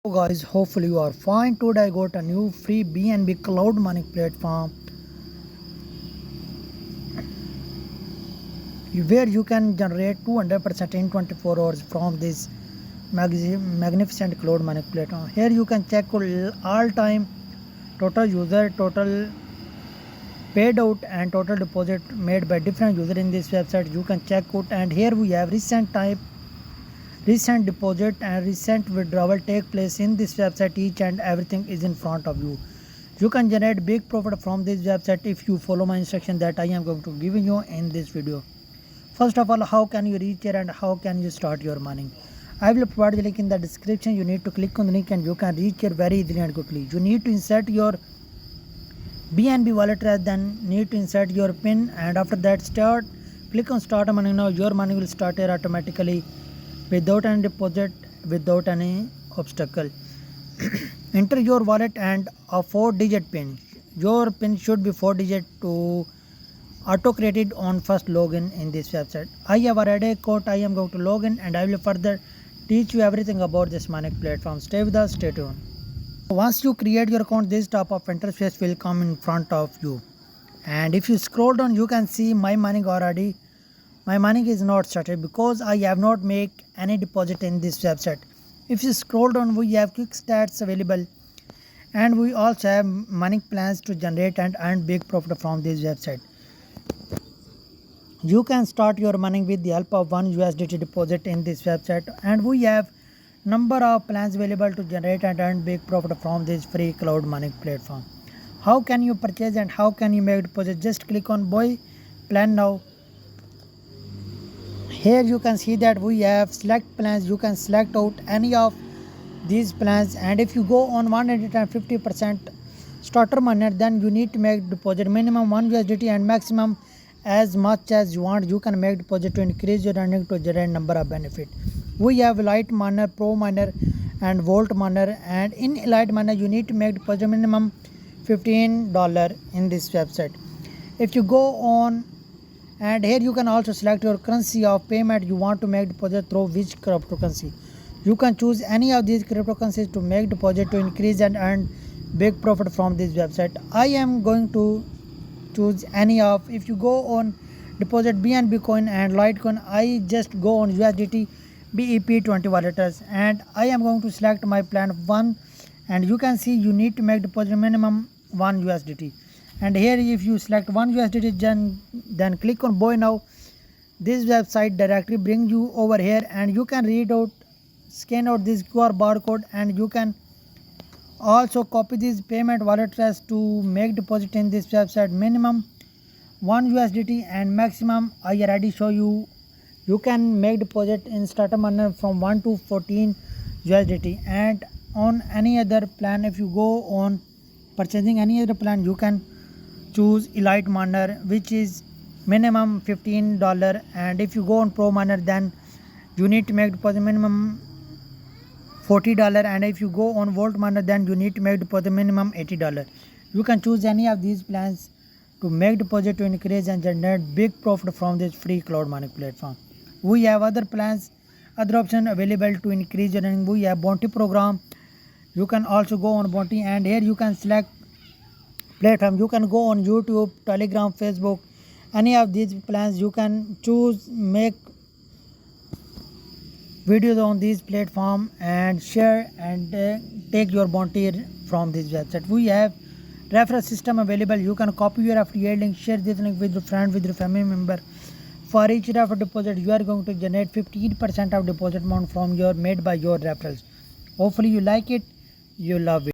Hello guys, hopefully you are fine. Today I got a new free BNB cloud mining platform where you can generate 200% in 24 hours from this magnificent cloud mining platform. Here you can check all time total user, total paid out and total deposit made by different user in this website. You can check out, and here we have recent deposit and recent withdrawal take place in this website. Each and everything is in front of you. You can generate big profit from this website if you follow my instruction that I am going to give you in this video. First of all, how can you reach here and how can you start your mining? I will provide the link in the description. You need to click on the link and you can reach here very easily and quickly. You need to insert your BNB wallet address, then need to insert your PIN, and after that click on start mining now. Your money will start here automatically without any deposit, without any obstacle. Enter your wallet and a 4-digit PIN. Your PIN should be 4-digit to auto created on first login in this website. I have already account. I am going to log in and I will further teach you everything about this mining platform. Stay with us, stay tuned. Once you create your account, this type of interface will come in front of you. And if you scroll down, you can see my mining already. My mining is not started because I have not made any deposit in this website. If you scroll down, we have quick stats available, and we also have mining plans to generate and earn big profit from this website. You can start your mining with the help of 1 USDT deposit in this website, and we have number of plans available to generate and earn big profit from this free cloud mining platform. How can you purchase and how can you make deposit? Just click on buy plan now. Here you can see that we have select plans. You can select out any of these plans, and if you go on 150% starter miner, then you need to make deposit minimum 1 USDT and maximum as much as you want. You can make deposit to increase your earning to generate number of benefit. We have Elite Miner, Pro Miner and Volt Miner, and in Elite Miner you need to make deposit minimum $15 in this website. If you go on, and here you can also select your currency of payment you want to make deposit through which cryptocurrency. You can choose any of these cryptocurrencies to make deposit to increase and earn big profit from this website. I am going to choose any of. If you go on deposit BNB coin and Litecoin, I just go on USDT BEP20 walleters, and I am going to select my plan 1, and you can see you need to make deposit minimum 1 USDT. And here if you select 1 USDT, then click on buy now. This website directly brings you over here, and you can scan out this QR barcode, and you can also copy this payment wallet address to make deposit in this website. Minimum 1 USDT and maximum I already show you. You can make deposit in starter miner from 1 to 14 USDT, and on any other plan, if you go on purchasing any other plan, you can choose Elite Miner, which is minimum $15, and if you go on Pro Miner, then you need to make deposit minimum $40, and if you go on Volt Miner, then you need to make deposit minimum $80. You can choose any of these plans to make deposit to increase and generate big profit from this free cloud mining platform. We have other plans, other options available to increase your earning. We have Bounty program. You can also go on Bounty, and here you can select platform. You can go on YouTube, Telegram, Facebook, any of these plans. You can choose make videos on this platform and share and take your bounty from this website. We have referral system available. You can copy your affiliate link, share this link with your friend, with your family member. For each referral deposit, you are going to generate 15% of deposit amount from made by your referrals. Hopefully you like it, you love it.